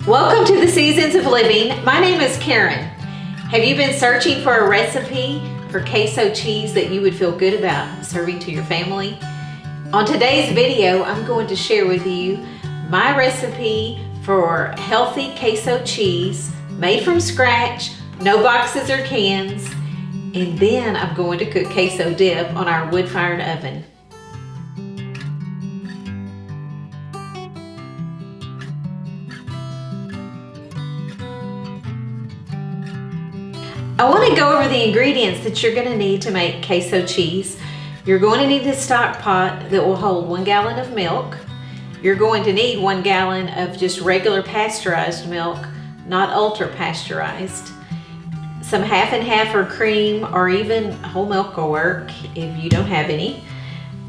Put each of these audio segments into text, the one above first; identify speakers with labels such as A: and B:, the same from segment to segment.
A: Welcome to the Seasons of Living. My name is Karen. Have you been searching for a recipe for queso cheese that you would feel good about serving to your family? On today's video, I'm going to share with you my recipe for healthy queso cheese made from scratch, no boxes or cans, and then I'm going to cook queso dip on our wood-fired oven. I want to go over the ingredients that you're going to need to make queso cheese. You're going to need a stock pot that will hold 1 gallon of milk. You're going to need 1 gallon of just regular pasteurized milk, not ultra pasteurized. Some half and half or cream, or even whole milk will work if you don't have any.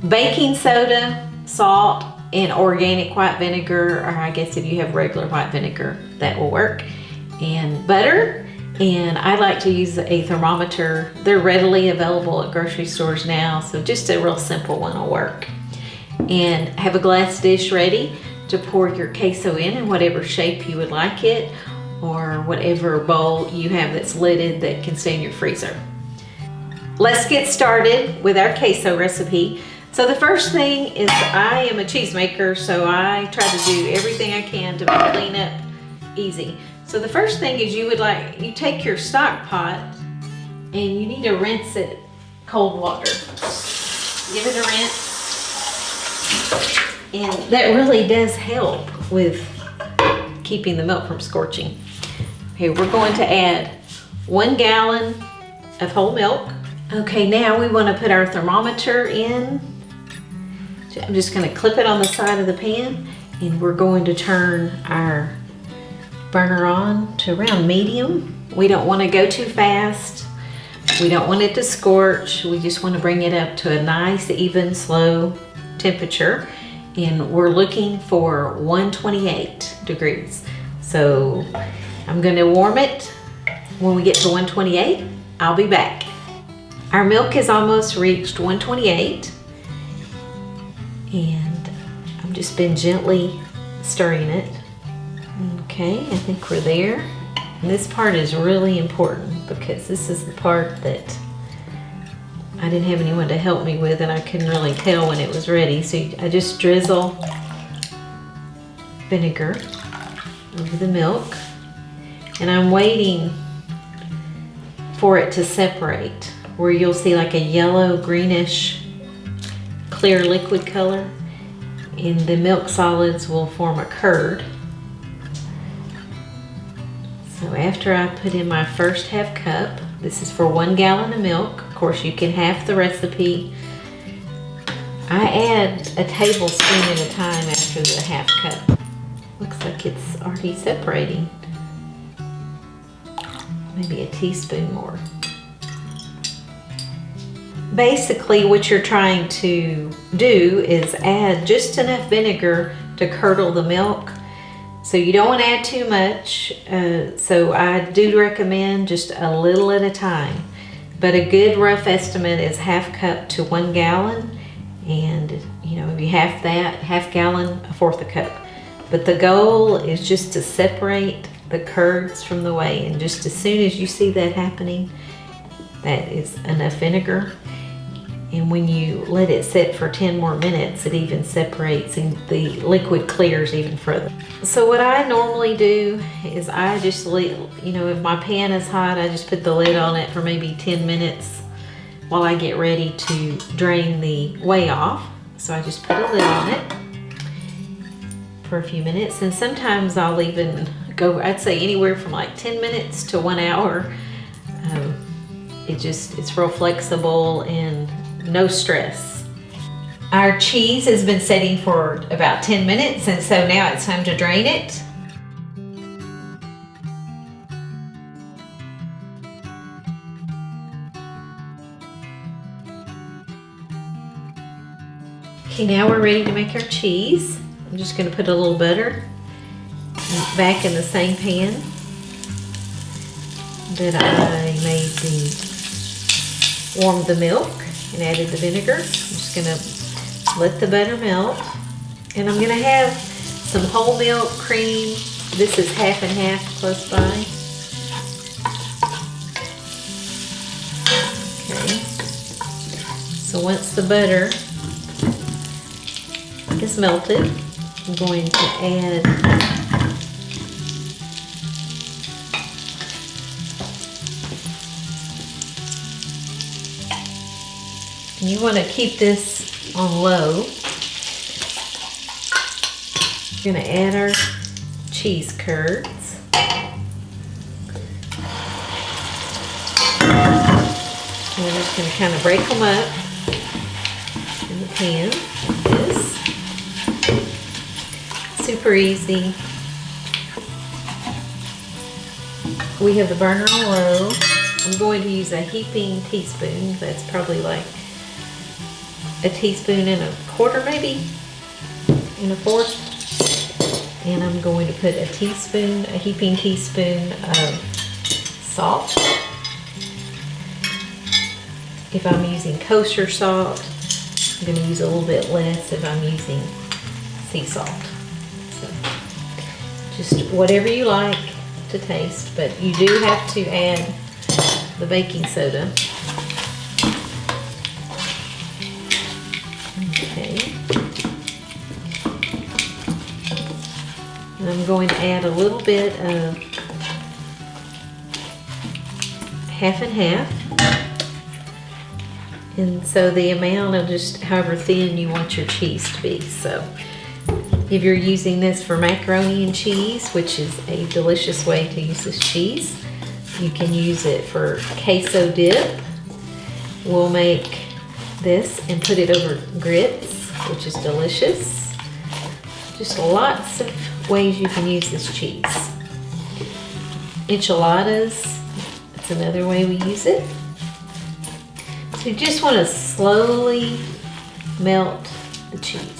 A: Baking soda, salt, and organic white vinegar, or I guess if you have regular white vinegar, that will work. And butter. And I like to use a thermometer. They're readily available at grocery stores now, so just a real simple one will work. And have a glass dish ready to pour your queso in whatever shape you would like it, or whatever bowl you have that's lidded that can stay in your freezer. Let's get started with our queso recipe. So the first thing is, I am a cheesemaker, so I try to do everything I can to make cleanup easy. So the first thing is you take your stock pot and you need to rinse it cold water. Give it a rinse. And that really does help with keeping the milk from scorching. Okay, we're going to add 1 gallon of whole milk. Okay, now we want to put our thermometer in. I'm just going to clip it on the side of the pan, and we're going to turn our burner on to around medium. We don't want to go too fast. We don't want it to scorch. We just want to bring it up to a nice, even, slow temperature. And we're looking for 128 degrees. So I'm going to warm it. When we get to 128, I'll be back. Our milk has almost reached 128. And I've just been gently stirring it. Okay, I think we're there. And this part is really important because this is the part that I didn't have anyone to help me with, and I couldn't really tell when it was ready. So I just drizzle vinegar over the milk, and I'm waiting for it to separate, where you'll see like a yellow greenish clear liquid color, and the milk solids will form a curd. So after I put in my first half cup, this is for 1 gallon of milk. Of course, you can half the recipe. I add a tablespoon at a time after the half cup. Looks like it's already separating. Maybe a teaspoon more. Basically, what you're trying to do is add just enough vinegar to curdle the milk. So you don't want to add too much, so I do recommend just a little at a time. But a good rough estimate is half cup to 1 gallon, and you know, if you half that, half gallon, 1/4 a cup. But the goal is just to separate the curds from the whey, and just as soon as you see that happening, that is enough vinegar. And when you let it sit for 10 more minutes, it even separates and the liquid clears even further. So what I normally do is I just leave, you know, if my pan is hot, I just put the lid on it for maybe 10 minutes while I get ready to drain the whey off. So I just put a lid on it for a few minutes, and sometimes I'll even go, I'd say anywhere from like 10 minutes to 1 hour. It's real flexible and no stress. Our cheese has been setting for about 10 minutes, and so now it's time to drain it. Okay, now we're ready to make our cheese. I'm just going to put a little butter back in the same pan that I warmed the milk and added the vinegar. I'm just going to let the butter melt, and I'm going to have some whole milk, cream, This is half and half close by. Okay. So once the butter is melted, I'm going to add and you want to keep this on low. We're going to add our cheese curds. And we're just going to kind of break them up in the pan like this. Super easy. We have the burner on low. I'm going to use a heaping teaspoon. That's probably like a teaspoon and a quarter, maybe, and a fourth. And I'm going to put a heaping teaspoon of salt. If I'm using kosher salt, I'm going to use a little bit less if I'm using sea salt. So just whatever you like to taste, but you do have to add the baking soda. Okay. And I'm going to add a little bit of half and half. And so the amount of just however thin you want your cheese to be. So if you're using this for macaroni and cheese, which is a delicious way to use this cheese, you can use it for queso dip. We'll make this and put it over grits, which is delicious. Just lots of ways you can use this cheese. Enchiladas, that's another way we use it. So you just want to slowly melt the cheese.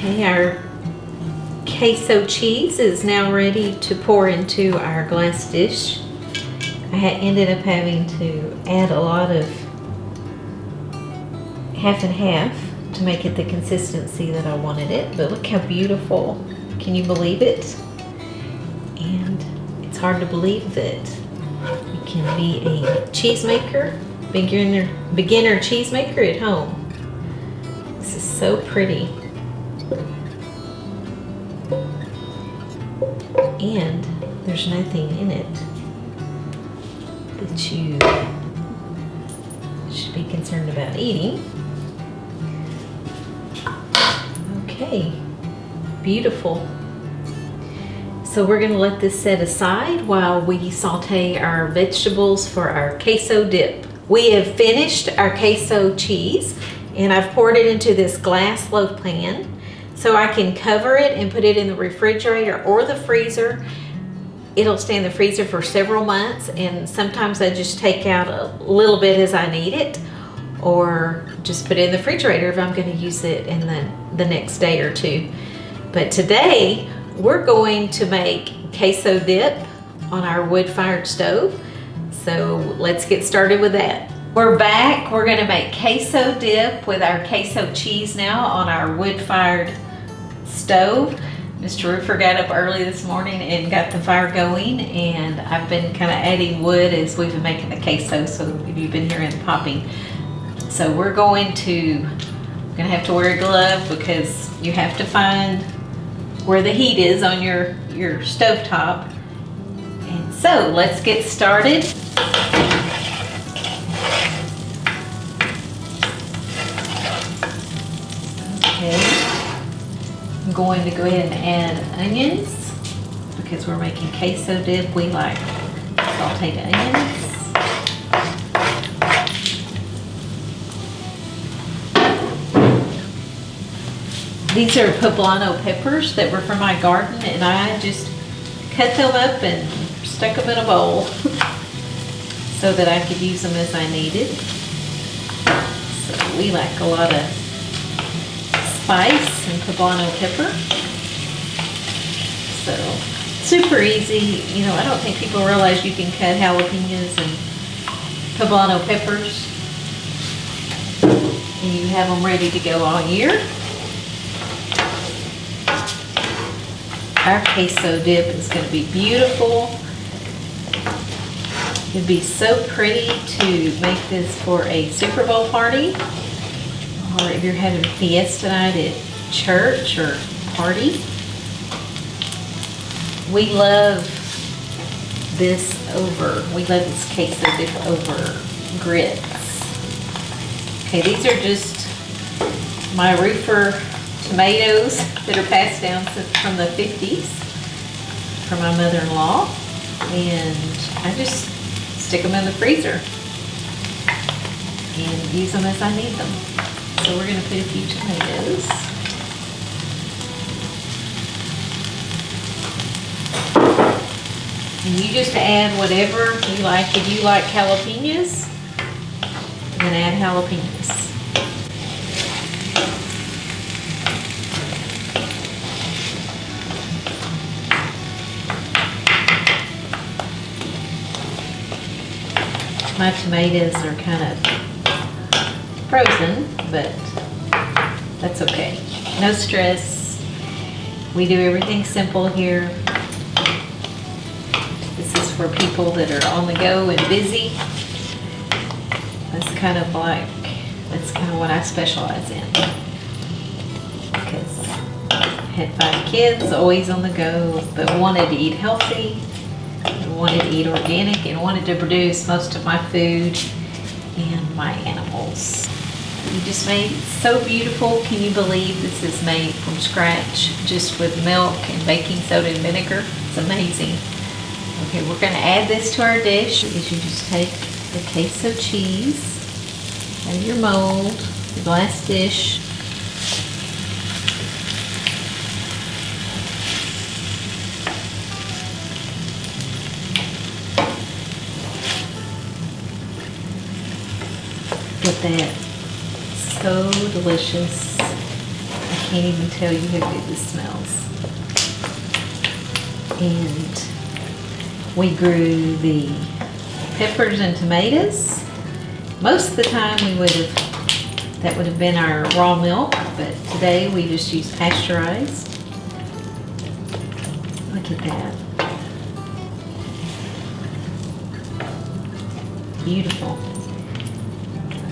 A: Okay, our queso cheese is now ready to pour into our glass dish. I ended up having to add a lot of half and half to make it the consistency that I wanted it, but look how beautiful. Can you believe it? And it's hard to believe that you can be a cheesemaker, beginner cheesemaker at home. This is so pretty. And there's nothing in it that you should be concerned about eating. Okay, beautiful. So we're gonna let this set aside while we saute our vegetables for our queso dip. We have finished our queso cheese and I've poured it into this glass loaf pan. So I can cover it and put it in the refrigerator or the freezer. It'll stay in the freezer for several months, and sometimes I just take out a little bit as I need it, or just put it in the refrigerator if I'm going to use it in the next day or two. But today we're going to make queso dip on our wood-fired stove. So let's get started with that. We're back. We're going to make queso dip with our queso cheese now on our wood-fired stove. Mr. Roofer got up early this morning and got the fire going, and I've been kind of adding wood as we've been making the queso, so if you've been hearing the popping. So we're gonna have to wear a glove because you have to find where the heat is on your stovetop. And so let's get started. Okay, I'm going to go ahead and add onions because we're making queso dip. We like sauteed onions. These are poblano peppers that were from my garden, and I just cut them up and stuck them in a bowl so that I could use them as I needed. So we like a lot of spice and poblano pepper. So super easy. You know, I don't think people realize you can cut jalapenos and poblano peppers and you have them ready to go all year. Our queso dip is going to be beautiful. It'd be so pretty to make this for a Super Bowl party, or if you're having fiesta night at church or party. We love this queso dip over grits. Okay, these are just my roofer tomatoes that are passed down from the 50s from my mother-in-law, and I just stick them in the freezer and use them as I need them. So we're going to put a few tomatoes. And you just add whatever you like. If you like jalapenos, then add jalapenos. My tomatoes are kind of frozen, but that's okay. No stress. We do everything simple here. This is for people that are on the go and busy. That's kind of what I specialize in. Because I had 5 kids, always on the go, but wanted to eat healthy. Wanted to eat organic and wanted to produce most of my food and my animals. You just made it so beautiful. Can you believe this is made from scratch just with milk and baking soda and vinegar? It's amazing. Okay, we're going to add this to our dish. Is you just take the queso cheese out of your mold, your glass dish. Get that. So delicious. I can't even tell you how good this smells. And we grew the peppers and tomatoes. Most of the time that would have been our raw milk, but today we just use pasteurized. Look at that. Beautiful.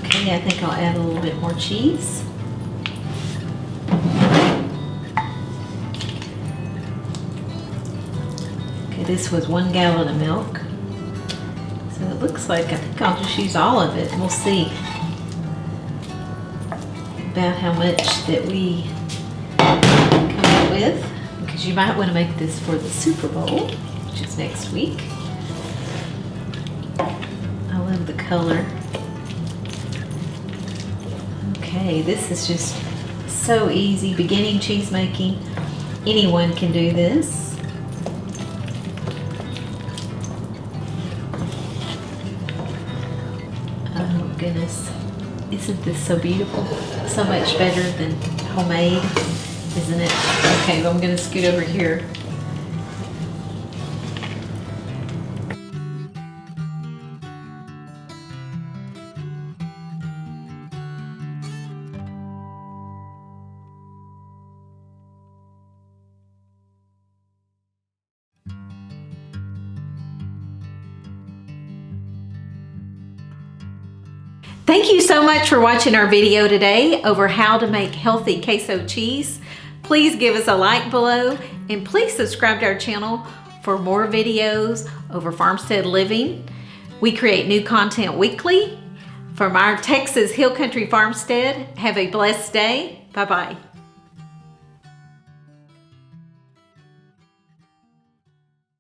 A: Okay, I think I'll add a little bit more cheese. Okay, this was 1 gallon of milk. So it looks like I think I'll just use all of it. We'll see about how much that we come up with, because you might want to make this for the Super Bowl, which is next week. I love the color. Okay, this is just so easy. Beginning cheese making. Anyone can do this. Oh goodness. Isn't this so beautiful? So much better than homemade, isn't it? Okay, well, I'm going to scoot over here. Thank you so much for watching our video today over how to make healthy queso cheese. Please give us a like below and please subscribe to our channel for more videos over farmstead living. We create new content weekly from our Texas Hill Country Farmstead. Have a blessed day. Bye-bye.